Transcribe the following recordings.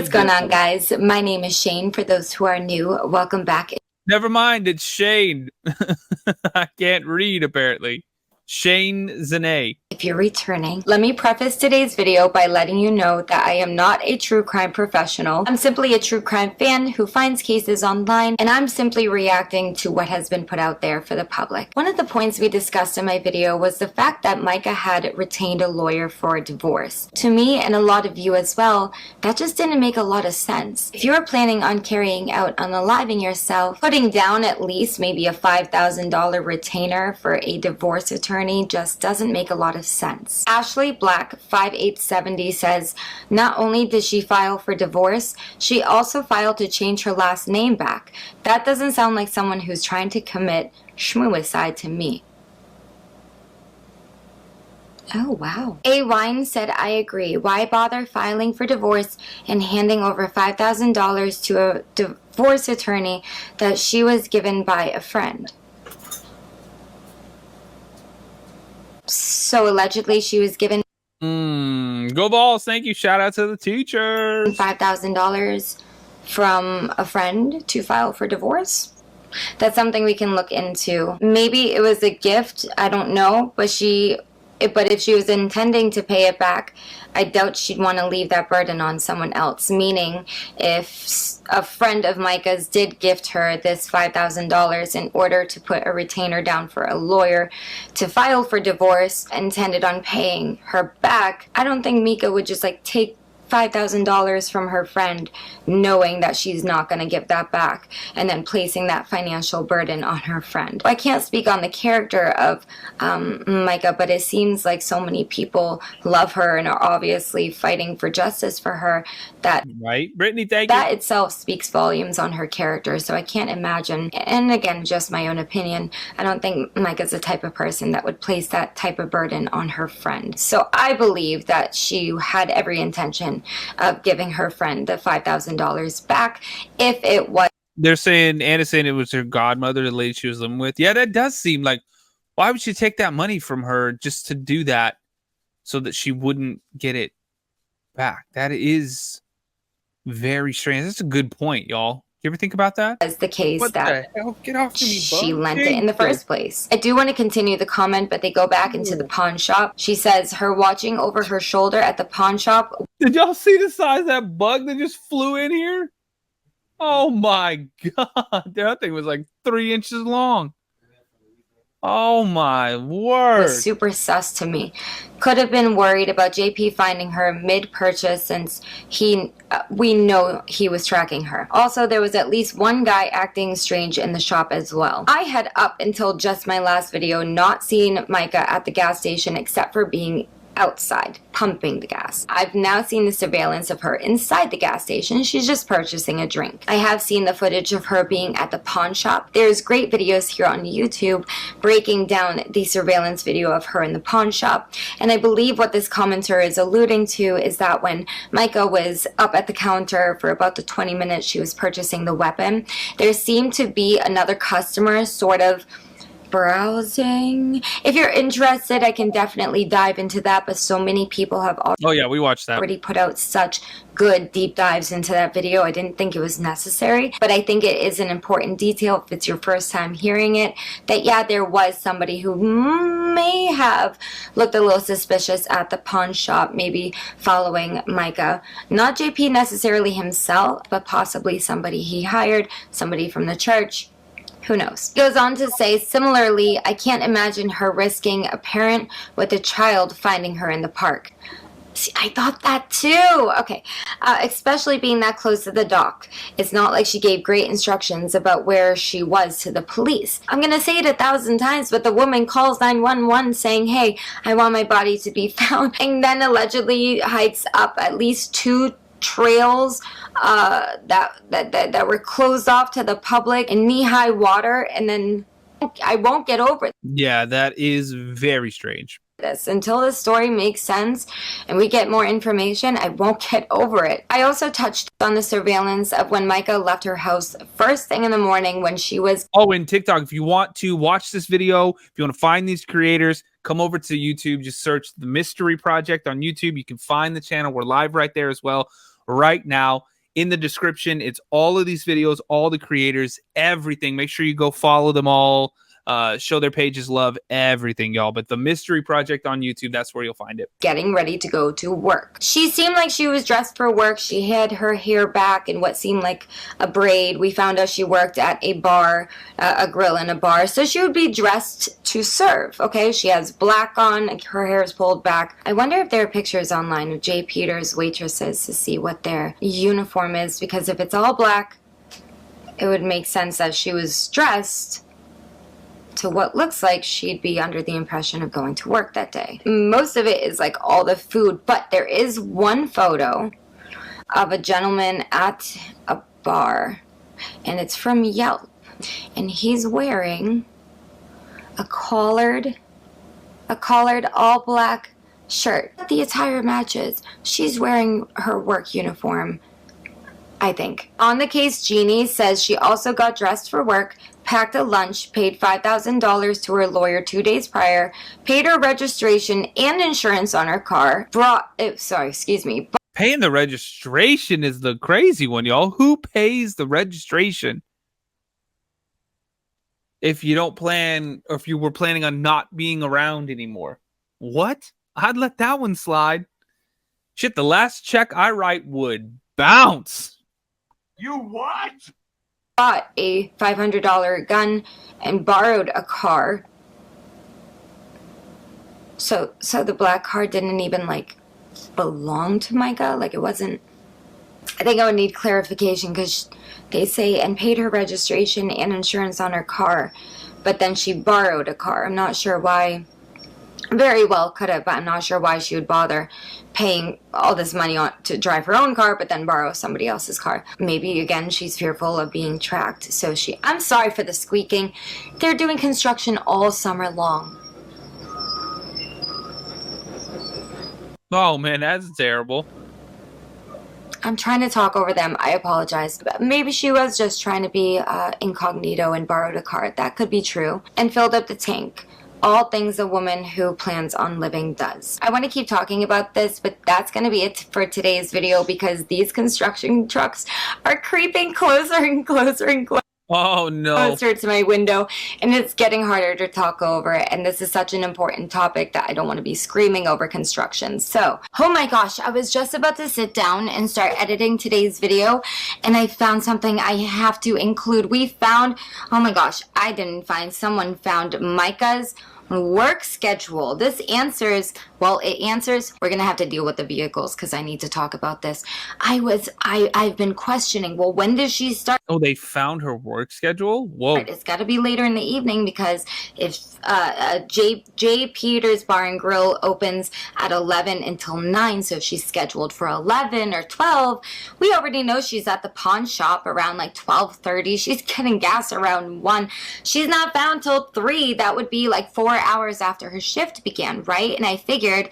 What's going on, guys? My name is Shane. For those who are new, welcome back. Never mind, it's Shane. I can't read, apparently. Shane Zane. If you're returning, let me preface today's video by letting you know that I am not a true crime professional. I'm simply a true crime fan who finds cases online, and I'm simply reacting to what has been put out there for the public. One of the points we discussed in my video was the fact that Mica had retained a lawyer for a divorce. To me, and a lot of you as well, that just didn't make a lot of sense. If you are planning on carrying out unaliving yourself, putting down at least maybe a $5,000 retainer for a divorce attorney just doesn't make a lot of sense. Ashley Black 5870 says, not only did she file for divorce, she also filed to change her last name back. That doesn't sound like someone who's trying to commit schmooicide to me. Oh, wow. A. Wine said, I agree. Why bother filing for divorce and handing over $5,000 to a divorce attorney that she was given by a friend? So allegedly she was given Go Balls. Thank you. Shout out to the teachers. $5,000 from a friend to file for divorce. That's something we can look into. Maybe it was a gift. I don't know. But if she was intending to pay it back, I doubt she'd want to leave that burden on someone else. Meaning, if a friend of Mica's did gift her this $5,000 in order to put a retainer down for a lawyer to file for divorce, intended on paying her back, I don't think Mica would just like take $5,000 from her friend knowing that she's not going to give that back and then placing that financial burden on her friend. I can't speak on the character of Mica, but it seems like so many people love her and are obviously fighting for justice for her that right, Brittany, thank you. That itself speaks volumes on her character, so I can't imagine, and again, just my own opinion, I don't think Mica's the type of person that would place that type of burden on her friend. So I believe that she had every intention of giving her friend the $5,000 back if it was. They're saying, Anna's saying it was her godmother, the lady she was living with. Yeah, that does seem like, why would she take that money from her just to do that so that she wouldn't get it back? That is very strange. That's a good point, y'all. You ever think about that? As the case what that the hell? Get off me, she lent it in the first place. I do want to continue the comment, but they go back into the pawn shop. She says her watching over her shoulder at the pawn shop. Did y'all see the size of that bug that just flew in here? Oh my god, that thing was like 3 inches long. Oh my word. Was super sus to me. Could have been worried about JP finding her mid-purchase since we know he was tracking her. Also, there was at least one guy acting strange in the shop as well. I had up until just my last video not seen Mica at the gas station except for being outside pumping the gas. I've now seen the surveillance of her inside the gas station. She's just purchasing a drink. I have seen the footage of her being at the pawn shop. There's great videos here on YouTube breaking down the surveillance video of her in the pawn shop, and I believe what this commenter is alluding to is that when Mica was up at the counter for about the 20 minutes she was purchasing the weapon, there seemed to be another customer sort of browsing. If you're interested, I can definitely dive into that, but so many people have we watched that. Already put out such good deep dives into that video. I didn't think it was necessary, but I think it is an important detail if it's your first time hearing it, that yeah, there was somebody who may have looked a little suspicious at the pawn shop, maybe following Mica. Not JP necessarily himself, but possibly somebody he hired, somebody from the church. Who knows? He goes on to say, similarly, I can't imagine her risking a parent with a child finding her in the park. See, I thought that too. Okay, especially being that close to the dock. It's not like she gave great instructions about where she was to the police. I'm gonna say it 1,000 times, but the woman calls 911 saying, hey, I want my body to be found, and then allegedly hikes up at least 2 trails that were closed off to the public in knee-high water, and then I won't get over it. Yeah, that is very strange. This until the story makes sense and we get more information, I won't get over it. I also touched on the surveillance of when Mica left her house first thing in the morning when she was in TikTok. If you want to watch this video, if you want to find these creators, come over to YouTube, just search the Mystery Project on YouTube. You can find the channel. We're live right there as well. right now. In the description, it's all of these videos, all the creators, everything. Make sure you go follow them all, show their pages love, everything, y'all. But the Mystery Project on YouTube, that's where you'll find it. Getting ready to go to work. She seemed like she was dressed for work. She had her hair back in what seemed like a braid. We found out she worked at a bar, a grill in a bar. So she would be dressed to serve, okay? She has black on, her hair is pulled back. I wonder if there are pictures online of J. Peters' waitresses to see what their uniform is, because if it's all black, it would make sense that she was dressed to what looks like she'd be under the impression of going to work that day. Most of it is like all the food, but there is one photo of a gentleman at a bar, and it's from Yelp, and he's wearing a collared all black shirt. The attire matches. She's wearing her work uniform, I think. On the case, Jeannie says she also got dressed for work, packed a lunch, paid $5,000 to her lawyer 2 days prior, paid her registration and insurance on her car, Paying the registration is the crazy one, y'all. Who pays the registration? If you don't plan, or if you were planning on not being around anymore. What? I'd let that one slide. Shit, the last check I write would bounce. You what? Bought a $500 gun and borrowed a car. So the black car didn't even like belong to Mica. Like it wasn't. I think I would need clarification, because they say and paid her registration and insurance on her car, but then she borrowed a car. I'm not sure why. Very well could have, but I'm not sure why she would bother paying all this money on to drive her own car, but then borrow somebody else's car. Maybe, again, she's fearful of being tracked. So I'm sorry for the squeaking. They're doing construction all summer long. Oh, man, that's terrible. I'm trying to talk over them. I apologize. Maybe she was just trying to be incognito and borrowed a car. That could be true. And filled up the tank. All things a woman who plans on living does. I want to keep talking about this, but that's going to be it for today's video, because these construction trucks are creeping closer and closer and closer. Oh no. Closer to my window, and it's getting harder to talk over, and this is such an important topic that I don't want to be screaming over construction. So, oh my gosh, I was just about to sit down and start editing today's video, and I found something I have to include. We found, oh my gosh, I didn't find, someone found Mica's work schedule. This answers, well, it answers, we're gonna have to deal with the vehicles because I need to talk about this. I've been questioning, well, when does she start? Oh, they found her work schedule? Whoa. It's got to be later in the evening, because if J. Peters Bar and Grill opens at 11 until 9, so if she's scheduled for 11 or 12, we already know she's at the pawn shop around like 12:30. She's getting gas around 1. She's not found till 3. That would be like 4 hours after her shift began, right? And I figured,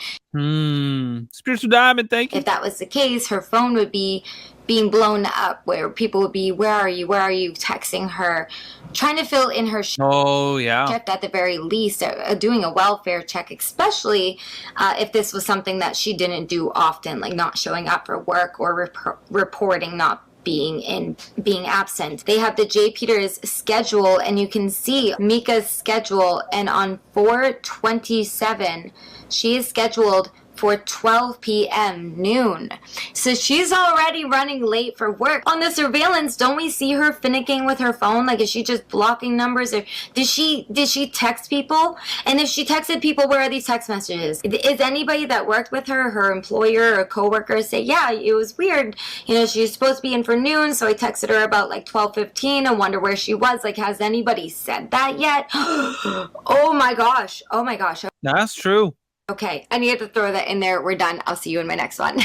spiritual diamond, thank you. if that was the case, her phone would be being blown up, where people would be, where are you, texting her, trying to fill in her shift. Oh yeah. At the very least, doing a welfare check, especially if this was something that she didn't do often, like not showing up for work or reporting not being absent. They have the J. Peters schedule, and you can see Mica's schedule, and on 4/27 she is scheduled for 12 p.m. noon. So she's already running late for work. On the surveillance, don't we see her finicking with her phone? Like, is she just blocking numbers, or did she text people? And if she texted people, where are these text messages? Is anybody that worked with her employer or coworker, say, yeah, it was weird. You know, she was supposed to be in for noon, so I texted her about like 12:15. I wonder where she was. Like, has anybody said that yet? Oh my gosh. Oh my gosh. That's true. Okay, I needed to throw that in there. We're done. I'll see you in my next one.